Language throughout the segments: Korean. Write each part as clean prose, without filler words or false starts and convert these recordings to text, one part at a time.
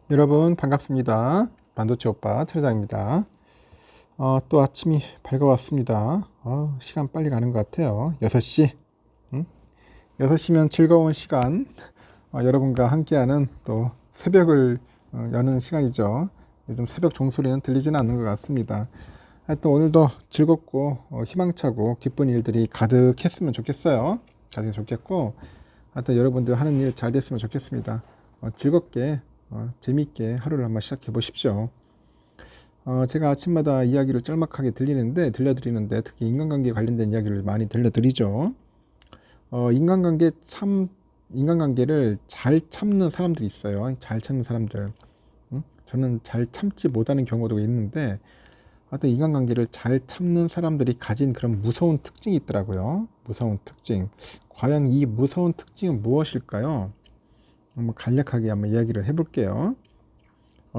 여러분 반갑습니다. 반도체 오빠 최장입니다. 또 아침이 밝아왔습니다. 시간 빨리 가는 것 같아요. 6시. 6시면 즐거운 시간. 여러분과 함께하는 또 새벽을 여는 시간이죠. 요즘 새벽 종소리는 들리지는 않는 것 같습니다. 하여튼 오늘도 즐겁고 희망차고 기쁜 일들이 가득했으면 좋겠어요. 가득 좋겠고 하여튼 여러분들 하는 일 잘 됐으면 좋겠습니다. 즐겁게 재미있게 하루를 한번 시작해 보십시오. 제가 아침마다 이야기를 짤막하게 들려드리는데 특히 인간관계에 관련된 이야기를 많이 들려드리죠. 인간관계를 잘 참는 사람들이 있어요. 잘 참는 사람들. 저는 잘 참지 못하는 경우도 있는데 하여튼 인간관계를 잘 참는 사람들이 가진 그런 무서운 특징이 있더라고요. 무서운 특징. 과연 이 무서운 특징은 무엇일까요? 한번 간략하게 한번 이야기를 해볼게요.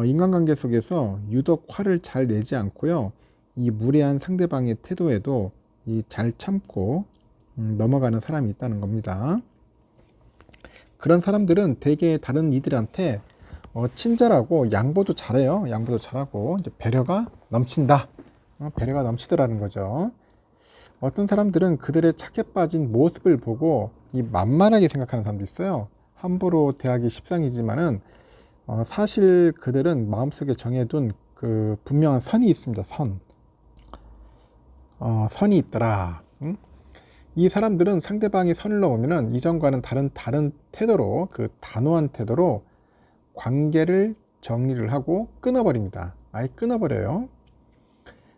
인간관계 속에서 유독 화를 잘 내지 않고요. 이 무례한 상대방의 태도에도 잘 참고 넘어가는 사람이 있다는 겁니다. 그런 사람들은 대개 다른 이들한테 친절하고 양보도 잘해요. 양보도 잘하고 이제 배려가 넘친다. 배려가 넘치더라는 거죠. 어떤 사람들은 그들의 착해 빠진 모습을 보고 만만하게 생각하는 사람도 있어요. 함부로 대하기 십상이지만은 사실 그들은 마음속에 정해둔 그 분명한 선이 있습니다. 선이 있더라. 이 사람들은 상대방이 선을 넘으면은 이전과는 다른 태도로 그 단호한 태도로 관계를 정리를 하고 끊어버립니다. 아예 끊어버려요.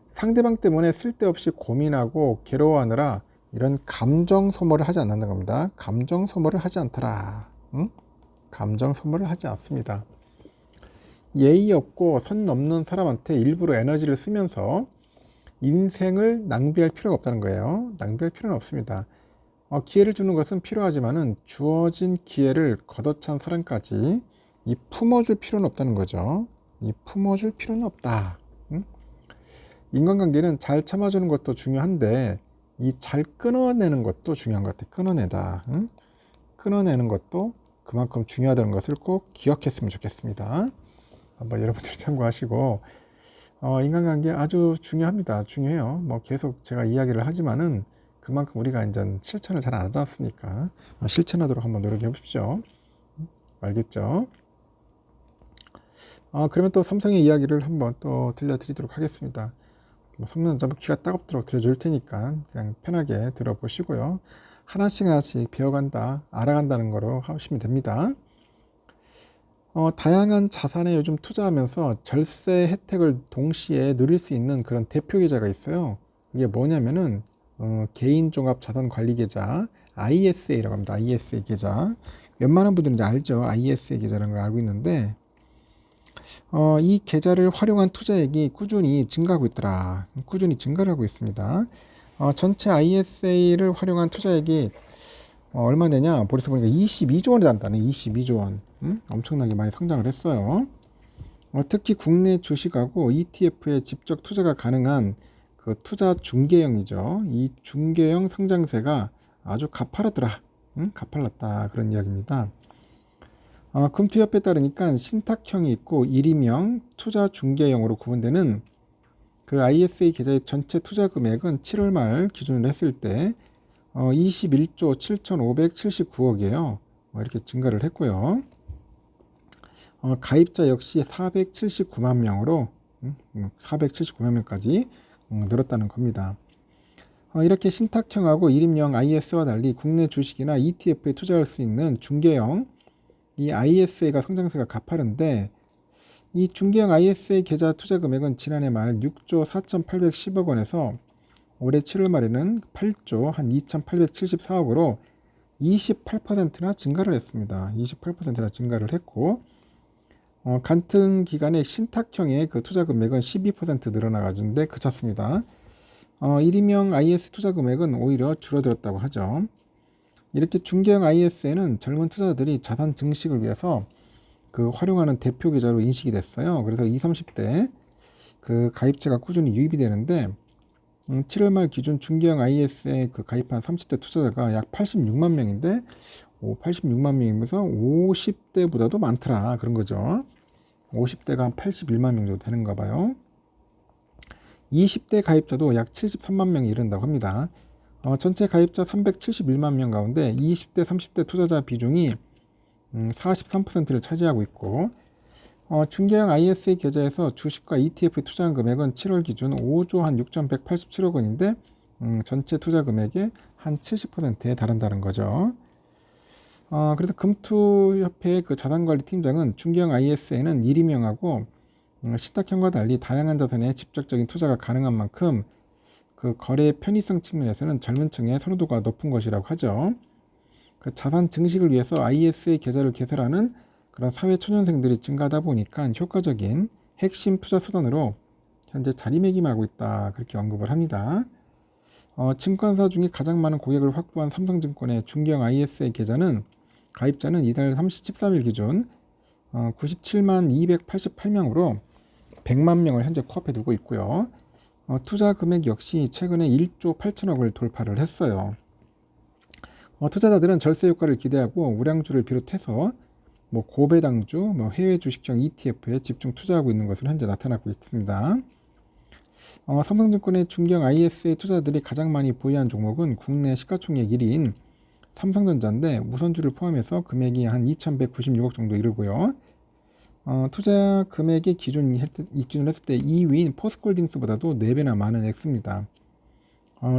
상대방 때문에 쓸데없이 고민하고 괴로워하느라 이런 감정 소모를 하지 않는다는 겁니다. 감정 소모를 하지 않더라. 감정 소모를 하지 않습니다. 예의 없고 선 넘는 사람한테 일부러 에너지를 쓰면서 인생을 낭비할 필요가 없다는 거예요. 낭비할 필요는 없습니다. 기회를 주는 것은 필요하지만은 주어진 기회를 걷어찬 사람까지 품어줄 필요는 없다는 거죠. 품어줄 필요는 없다. 인간관계는 잘 참아주는 것도 중요한데 잘 끊어내는 것도 중요한 것 같아요. 끊어내다. 끊어내는 것도 그만큼 중요하다는 것을 꼭 기억했으면 좋겠습니다. 한번 여러분들 참고하시고 인간관계 아주 중요합니다. 중요해요. 계속 제가 이야기를 하지만은 그만큼 우리가 이제 실천을 잘 안 하지 않습니까? 실천하도록 한번 노력해 보십시오. 알겠죠? 그러면 또 삼성의 이야기를 한번 또 들려드리도록 하겠습니다. 삼성전자 귀가 따갑도록 들려줄 테니까 그냥 편하게 들어보시고요. 하나씩 배워간다, 알아간다는 거로 하시면 됩니다. 다양한 자산에 요즘 투자하면서 절세 혜택을 동시에 누릴 수 있는 그런 대표 계좌가 있어요. 이게 뭐냐면은 개인종합자산관리계좌 ISA라고 합니다. ISA 계좌. 웬만한 분들은 이제 알죠. ISA 계좌라는 걸 알고 있는데 이 계좌를 활용한 투자액이 꾸준히 증가하고 있더라. 꾸준히 증가를 하고 있습니다. 전체 ISA를 활용한 투자액이 얼마 되냐? 벌써 보니까 22조 원이 단다네. 22조 원. 엄청나게 많이 성장을 했어요. 특히 국내 주식하고 ETF에 직접 투자가 가능한 그 투자 중개형이죠. 이 중개형 상장세가 아주 가파르더라. 가팔랐다. 그런 이야기입니다. 금투협회에 따르니까 신탁형이 있고 일임형, 투자 중개형으로 구분되는 그 ISA 계좌의 전체 투자 금액은 7월 말 기준으로 했을 때 21조 7,579억이에요. 이렇게 증가를 했고요. 가입자 역시 479만 명으로 479만 명까지 늘었다는 겁니다. 이렇게 신탁형하고 일임형 IS와 달리 국내 주식이나 ETF에 투자할 수 있는 중개형 이 ISA가 성장세가 가파른데 이 중개형 ISA 계좌 투자 금액은 지난해 말 6조 4,810억 원에서 올해 7월 말에는 8조 한 2,874억으로 28%나 증가를 했습니다. 28%나 증가를 했고 같은 기간에 신탁형의 그 투자 금액은 12% 늘어나가지고 그쳤습니다. 일임형 IS 투자 금액은 오히려 줄어들었다고 하죠. 이렇게 중개형 IS에는 젊은 투자자들이 자산 증식을 위해서 그 활용하는 대표 계좌로 인식이 됐어요. 그래서 20, 30대 그 가입자가 꾸준히 유입이 되는데 7월 말 기준 중개형 IS에 그 가입한 30대 투자자가 약 86만 명인데 86만 명이면서 50대보다도 많더라 그런 거죠. 50대가 한 81만 명 정도 되는가 봐요. 20대 가입자도 약 73만 명이 이른다고 합니다. 전체 가입자 371만 명 가운데 20대, 30대 투자자 비중이 43%를 차지하고 있고, 중개형 ISA 계좌에서 주식과 ETF 투자한 금액은 7월 기준 5조 한 6,187억 원인데 전체 투자 금액의 한 70%에 달한다는 거죠. 그래서 금투협회의 그 자산관리팀장은 중개형 ISA는 일임형하고 신탁형과 달리 다양한 자산에 직접적인 투자가 가능한 만큼 그 거래의 편의성 측면에서는 젊은 층의 선호도가 높은 것이라고 하죠. 그 자산 증식을 위해서 ISA 계좌를 개설하는 그런 사회 초년생들이 증가하다 보니까 효과적인 핵심 투자 수단으로 현재 자리매김하고 있다, 그렇게 언급을 합니다. 증권사 중에 가장 많은 고객을 확보한 삼성증권의 중개형 ISA 계좌는 가입자는 이달 13일 기준 97만 288명으로 100만 명을 현재 코앞에 두고 있고요. 투자 금액 역시 최근에 1조 8천억을 돌파를 했어요. 투자자들은 절세 효과를 기대하고 우량주를 비롯해서 고배당주, 해외 주식형 ETF에 집중 투자하고 있는 것으로 현재 나타나고 있습니다. 삼성증권의 중개형 ISA 투자자들이 가장 많이 보유한 종목은 국내 시가총액 1위인 삼성전자인데 우선주를 포함해서 금액이 한 2,196억 정도 이르고요. 투자 금액의 기준을 했을 때 2위인 포스코홀딩스보다도 4배나 많은 액수입니다.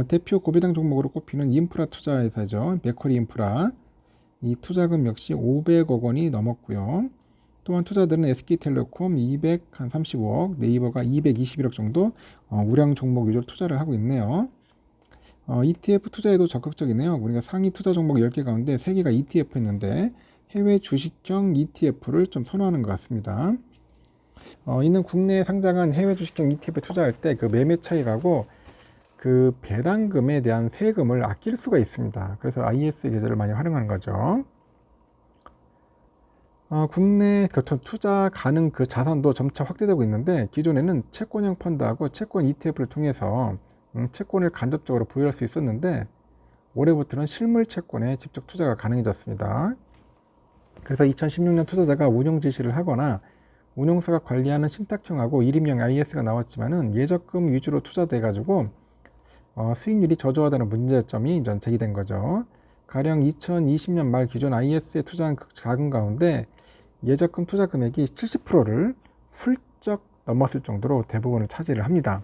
대표 고배당 종목으로 꼽히는 인프라 투자회사죠. 맥쿼리 인프라. 이 투자금 역시 500억 원이 넘었고요. 또한 투자들은 SK텔레콤 235억, 네이버가 221억 정도 우량 종목 위주로 투자를 하고 있네요. ETF 투자에도 적극적이네요. 우리가 상위 투자 종목 10개 가운데 3개가 ETF였는데 해외 주식형 ETF를 좀 선호하는 것 같습니다. 이는 국내에 상장한 해외 주식형 ETF 투자할 때 그 매매 차익하고 그 배당금에 대한 세금을 아낄 수가 있습니다. 그래서 ISA 계좌를 많이 활용하는 거죠. 국내 투자 가능 그 자산도 점차 확대되고 있는데 기존에는 채권형 펀드하고 채권 ETF를 통해서 채권을 간접적으로 보유할 수 있었는데 올해부터는 실물 채권에 직접 투자가 가능해졌습니다. 그래서 2016년 투자자가 운용 지시를 하거나 운용사가 관리하는 신탁형하고 일임형 IS가 나왔지만은 예적금 위주로 투자돼 가지고 수익률이 저조하다는 문제점이 제기된 거죠. 가령 2020년 말 기존 IS에 투자한 자금 가운데 예적금 투자 금액이 70%를 훌쩍 넘었을 정도로 대부분을 차지를 합니다.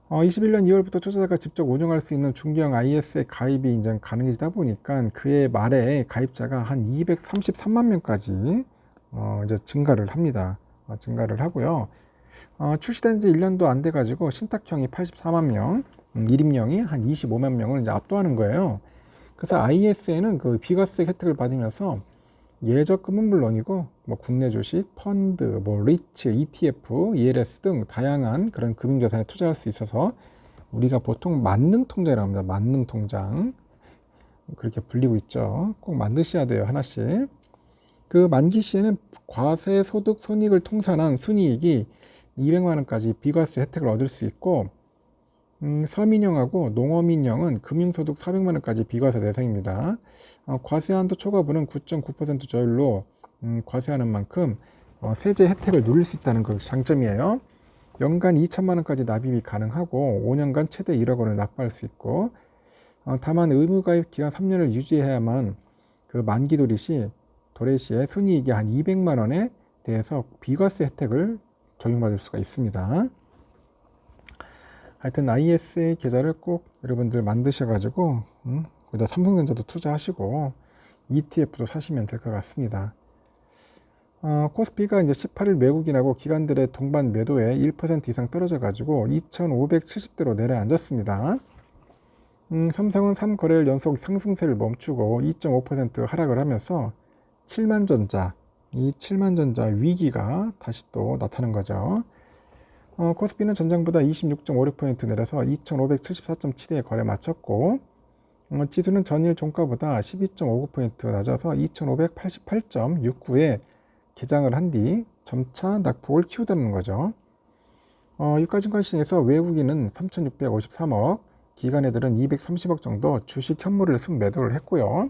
21년 2월부터 투자자가 직접 운용할 수 있는 중개형 IS에 가입이 이제 가능해지다 보니까 그해 말에 가입자가 한 233만 명까지 이제 증가를 합니다. 증가를 하고요. 출시된 지 1년도 안 돼 가지고 신탁형이 84만 명, 일임형이 한 25만 명을 이제 압도하는 거예요. 그래서 IS에는 그 비과세 혜택을 받으면서 예적금은 물론이고 국내 주식, 펀드, 리츠, ETF, ELS 등 다양한 그런 금융자산에 투자할 수 있어서 우리가 보통 만능통장이라고 합니다. 만능통장 그렇게 불리고 있죠. 꼭 만드셔야 돼요, 하나씩. 그 만기 시에는 과세 소득 손익을 통산한 순이익이 200만 원까지 비과세 혜택을 얻을 수 있고 서민형하고 농어민형은 금융소득 400만 원까지 비과세 대상입니다. 과세한도 초과분은 9.9% 저율로 과세하는 만큼 세제 혜택을 누릴 수 있다는 그 장점이에요. 연간 2천만 원까지 납입이 가능하고 5년간 최대 1억 원을 납부할 수 있고 다만 의무가입 기간 3년을 유지해야만 그 만기 도래시에 순이익이 한 200만 원에 대해서 비과세 혜택을 적용받을 수가 있습니다. 하여튼 ISA 계좌를 꼭 여러분들 만드셔가지고 거기다 삼성전자도 투자하시고 ETF도 사시면 될 것 같습니다. 코스피가 이제 18일 매국인하고 기관들의 동반 매도에 1% 이상 떨어져가지고 2,570대로 내려앉았습니다. 삼성은 3거래일 연속 상승세를 멈추고 2.5% 하락을 하면서 7만전자 위기가 다시 또 나타난 거죠. 코스피는 전장보다 26.56% 내려서 2574.72에 거래 마쳤고 지수는 전일 종가보다 12.59% 낮아서 2588.69에 개장을 한 뒤 점차 낙폭을 키우다는 거죠. 유가증권 시장에서 외국인은 3,653억, 기관 애들은 230억 정도 주식 현물을 순매도를 했고요.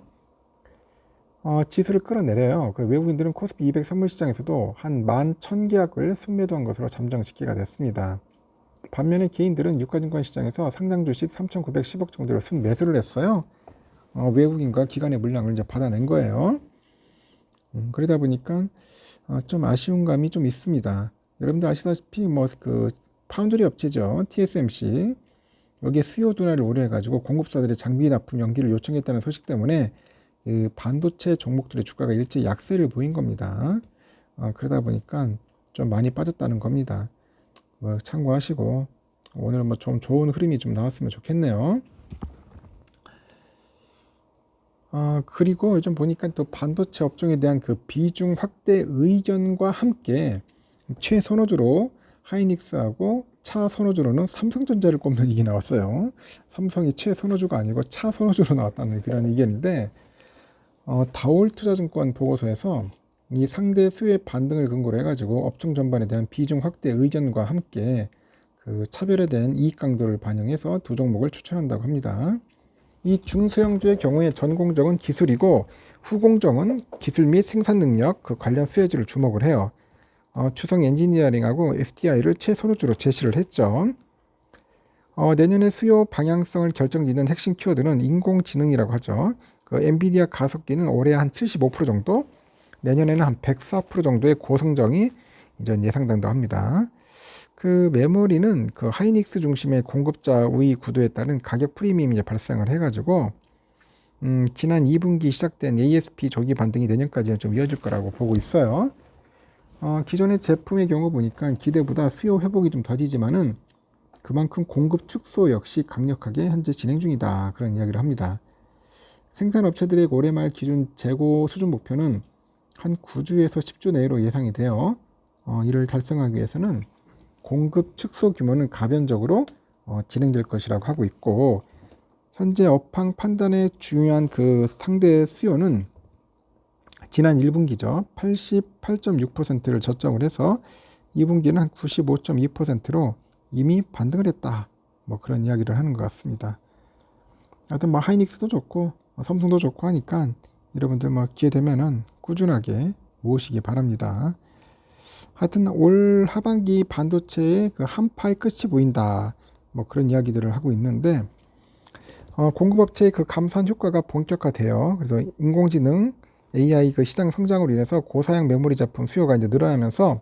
지수를 끌어내려요. 그 외국인들은 코스피 200 선물 시장에서도 한 11,000계약을 순매도한 것으로 잠정직계가 됐습니다. 반면에 개인들은 유가증권 시장에서 상장 주식 3,910억 정도를 순매수를 했어요. 외국인과 기관의 물량을 이제 받아낸 거예요. 그러다 보니까 좀 아쉬운 감이 좀 있습니다. 여러분들 아시다시피 뭐 그 파운드리 업체죠. TSMC 여기에 수요 둔화를 우려해가지고 공급사들의 장비 납품 연기를 요청했다는 소식 때문에 그 반도체 종목들의 주가가 일제히 약세를 보인 겁니다. 그러다 보니까 좀 많이 빠졌다는 겁니다. 뭐 참고하시고 오늘 뭐 좀 좋은 흐름이 좀 나왔으면 좋겠네요. 그리고 요즘 보니까 또 반도체 업종에 대한 그 비중 확대 의견과 함께 최선호주로 하이닉스하고 차선호주로는 삼성전자를 꼽는 얘기 나왔어요. 삼성이 최선호주가 아니고 차선호주로 나왔다는 그런 의견인데 다올투자증권 보고서에서 이 상대 수요의 반등을 근거로 해가지고 업종 전반에 대한 비중 확대 의견과 함께 그 차별에 대한 이익 강도를 반영해서 두 종목을 추천한다고 합니다. 이 중소형주의 경우에 전공정은 기술이고 후공정은 기술 및 생산 능력 그 관련 수혜주를 주목을 해요. 추성 엔지니어링하고 STI를 최선호주로 제시를 했죠. 내년에 수요 방향성을 결정짓는 핵심 키워드는 인공지능이라고 하죠. 그 엔비디아 가속기는 올해 한 75% 정도, 내년에는 한 104% 정도의 고성장이 이제 예상된다고 합니다. 그 메모리는 그 하이닉스 중심의 공급자 우위 구도에 따른 가격 프리미엄이 발생을 해가지고 지난 2분기 시작된 ASP 조기 반등이 내년까지는 좀 이어질 거라고 보고 있어요. 기존의 제품의 경우 보니까 기대보다 수요 회복이 좀 더디지만은 그만큼 공급 축소 역시 강력하게 현재 진행 중이다. 그런 이야기를 합니다. 생산업체들의 올해 말 기준 재고 수준 목표는 한 9주에서 10주 내로 예상이 돼요. 이를 달성하기 위해서는 공급 축소 규모는 가변적으로 진행될 것이라고 하고 있고 현재 업황 판단에 중요한 그 상대 수요는 지난 1분기죠. 88.6%를 저점을 해서 2분기는 한 95.2%로 이미 반등을 했다. 뭐 그런 이야기를 하는 것 같습니다. 하여튼 뭐 하이닉스도 좋고 삼성도 좋고 하니까 여러분들 뭐 기회 되면은 꾸준하게 모으시기 바랍니다. 하여튼 올 하반기 반도체의 그 한파의 끝이 보인다. 뭐 그런 이야기들을 하고 있는데 공급업체의 그 감산 효과가 본격화돼요. 그래서 인공지능 AI 그 시장 성장으로 인해서 고사양 메모리 제품 수요가 이제 늘어나면서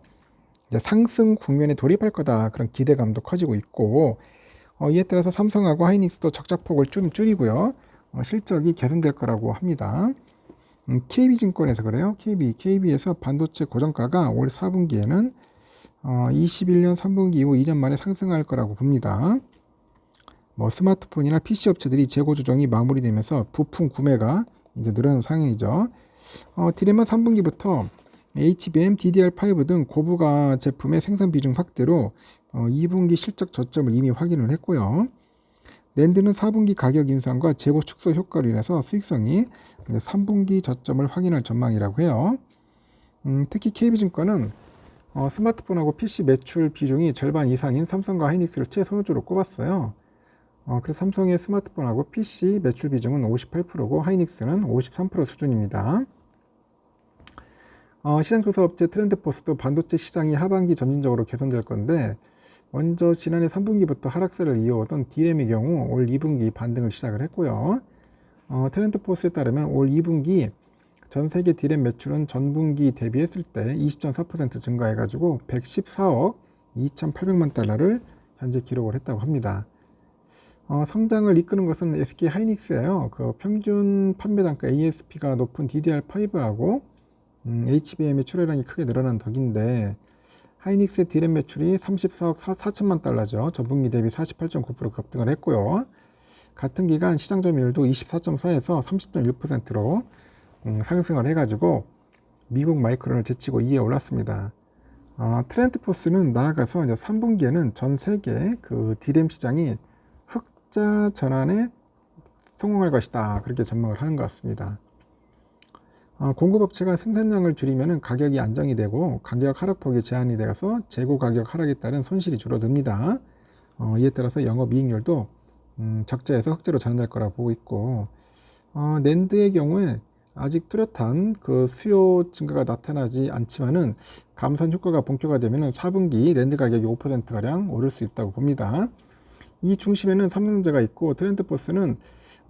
이제 상승 국면에 돌입할 거다. 그런 기대감도 커지고 있고 이에 따라서 삼성하고 하이닉스도 적자폭을 좀 줄이고요. 실적이 개선될 거라고 합니다. KB증권에서 그래요. KB에서 반도체 고정가가 올 4분기에는 21년 3분기 이후 2년 만에 상승할 거라고 봅니다. 뭐 스마트폰이나 PC 업체들이 재고 조정이 마무리되면서 부품 구매가 이제 늘어나는 상황이죠. 디램은 3분기부터 HBM, DDR5 등 고부가 제품의 생산 비중 확대로 2분기 실적 저점을 이미 확인을 했고요. 낸드는 4분기 가격 인상과 재고 축소 효과로 인해서 수익성이 3분기 저점을 확인할 전망이라고 해요. 특히 KB증권은 스마트폰하고 PC 매출 비중이 절반 이상인 삼성과 하이닉스를 최선호주로 꼽았어요. 그래서 삼성의 스마트폰하고 PC 매출 비중은 58%고 하이닉스는 53% 수준입니다. 시장조사 업체 트렌드포스도 반도체 시장이 하반기 점진적으로 개선될 건데 먼저 지난해 3분기부터 하락세를 이어오던 D램의 경우 올 2분기 반등을 시작을 했고요. 트렌드포스에 따르면 올 2분기 전 세계 D램 매출은 전분기 대비했을 때 20.4% 증가해가지고 114억 2,800만 달러를 현재 기록을 했다고 합니다. 성장을 이끄는 것은 SK 하이닉스예요. 그 평균 판매 단가 ASP가 높은 DDR5하고 HBM의 출하량이 크게 늘어난 덕인데 하이닉스의 D램 매출이 34억 4천만 달러죠. 전분기 대비 48.9% 급등을 했고요. 같은 기간 시장 점유율도 24.4에서 30.1%로 상승을 해가지고 미국 마이크론을 제치고 2위에 올랐습니다. 트렌드포스는 나아가서 이제 3분기에는 전 세계 그 D램 시장이 흑자 전환에 성공할 것이다. 그렇게 전망을 하는 것 같습니다. 공급업체가 생산량을 줄이면 가격이 안정이 되고 가격 하락폭이 제한이 되어서 재고 가격 하락에 따른 손실이 줄어듭니다. 이에 따라서 영업이익률도 적자에서 흑자로 전환될 거라고 보고 있고 낸드의 경우에 아직 뚜렷한 그 수요 증가가 나타나지 않지만은 감산 효과가 본격화 되면은 4분기 낸드 가격이 5%가량 오를 수 있다고 봅니다. 이 중심에는 삼성전자가 있고 트렌드포스는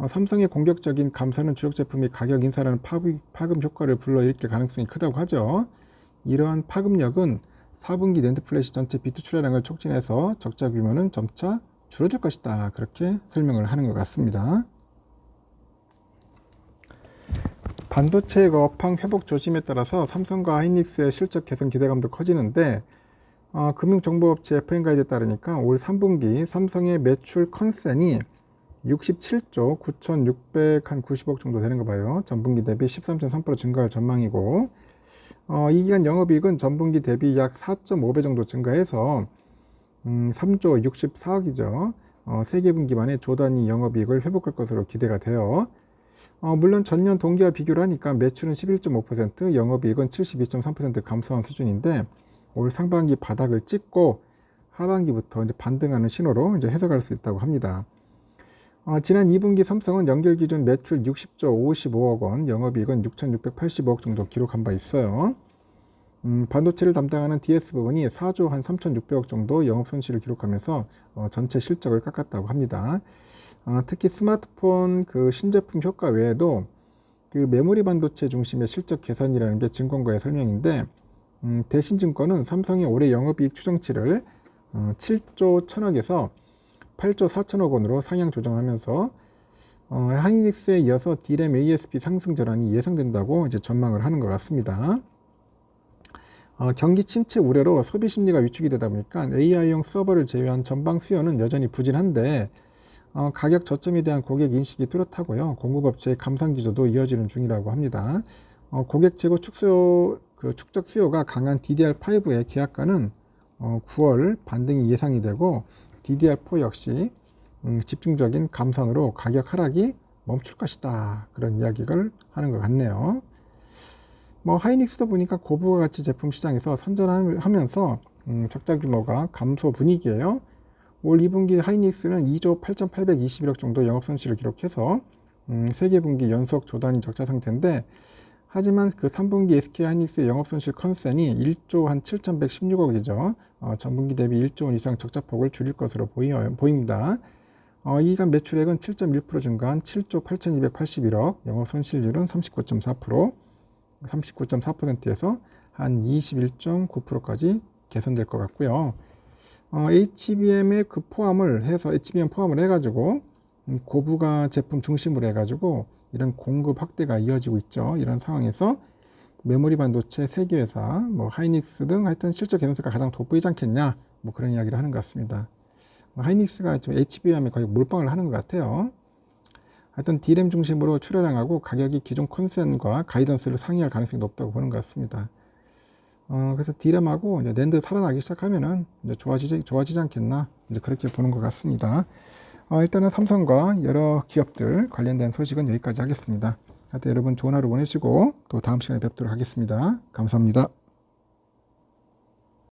삼성의 공격적인 감산은 주력 제품의 가격 인사라는 파급 효과를 불러일으킬 가능성이 크다고 하죠. 이러한 파급력은 4분기 낸드 플래시 전체 비트 출하량을 촉진해서 적자 규모는 점차 줄어들 것이다. 그렇게 설명을 하는 것 같습니다. 반도체의 업황 회복 조짐에 따라서 삼성과 하이닉스의 실적 개선 기대감도 커지는데 금융정보업체 FN가이드에 따르니까 올 3분기 삼성의 매출 컨센이 67조 9,690억 정도 되는 거 봐요. 전분기 대비 13.3% 증가할 전망이고 이 기간 영업이익은 전분기 대비 약 4.5배 정도 증가해서 3조 64억이죠. 세 개 분기 만에 조 단위 영업이익을 회복할 것으로 기대가 돼요. 물론 전년 동기와 비교를 하니까 매출은 11.5%, 영업이익은 72.3% 감소한 수준인데 올 상반기 바닥을 찍고 하반기부터 이제 반등하는 신호로 이제 해석할 수 있다고 합니다. 지난 2분기 삼성은 연결 기준 매출 60조 55억 원, 영업이익은 6,680억 정도 기록한 바 있어요. 반도체를 담당하는 DS 부분이 4조 한 3,600억 정도 영업 손실을 기록하면서 전체 실적을 깎았다고 합니다. 특히 스마트폰 그 신제품 효과 외에도 그 메모리 반도체 중심의 실적 개선이라는 게 증권가의 설명인데 대신증권은 삼성의 올해 영업이익 추정치를 7조 1,000억에서 8조 4천억 원으로 상향 조정하면서 하이닉스에 이어서 D램 ASP 상승 전환이 예상된다고 이제 전망을 하는 것 같습니다. 경기 침체 우려로 소비 심리가 위축이 되다 보니까 AI용 서버를 제외한 전방 수요는 여전히 부진한데 가격 저점에 대한 고객 인식이 뚜렷하고요. 공급업체의 감산 기조도 이어지는 중이라고 합니다. 고객 재고 축적 수요가 강한 DDR5의 계약가는 9월 반등이 예상이 되고 DDR4 역시 집중적인 감산으로 가격 하락이 멈출 것이다. 그런 이야기를 하는 것 같네요. 하이닉스도 보니까 고부가 가치 제품 시장에서 선전하면서 적자 규모가 감소 분위기예요. 올 2분기 하이닉스는 2조 8,821억 정도 영업손실을 기록해서 세계 분기 연속 조단위 적자 상태인데 하지만 그 3분기 SK 하이닉스의 영업손실 컨센이 1조 한 7,116억이죠. 전분기 대비 1조 원 이상 적자폭을 줄일 것으로 보입니다. 이 기간 매출액은 7.1% 증가한 7조 8,281억, 영업손실률은 39.4%에서 한 21.9%까지 개선될 것 같고요. HBM의 그 HBM 포함을 해가지고 고부가 제품 중심으로 해가지고 이런 공급 확대가 이어지고 있죠. 이런 상황에서 메모리 반도체 세계회사, 하이닉스 등 하여튼 실적 개선세가 가장 돋보이지 않겠냐, 그런 이야기를 하는 것 같습니다. 하이닉스가 좀 HBM에 거의 몰빵을 하는 것 같아요. 하여튼 D램 중심으로 출하량하고 가격이 기존 컨센과 가이던스를 상회할 가능성이 높다고 보는 것 같습니다. 그래서 D램하고 이제 낸드 살아나기 시작하면은 이제 좋아지지 않겠나, 이제 그렇게 보는 것 같습니다. 일단은 삼성과 여러 기업들 관련된 소식은 여기까지 하겠습니다. 하여튼 여러분 좋은 하루 보내시고 또 다음 시간에 뵙도록 하겠습니다. 감사합니다.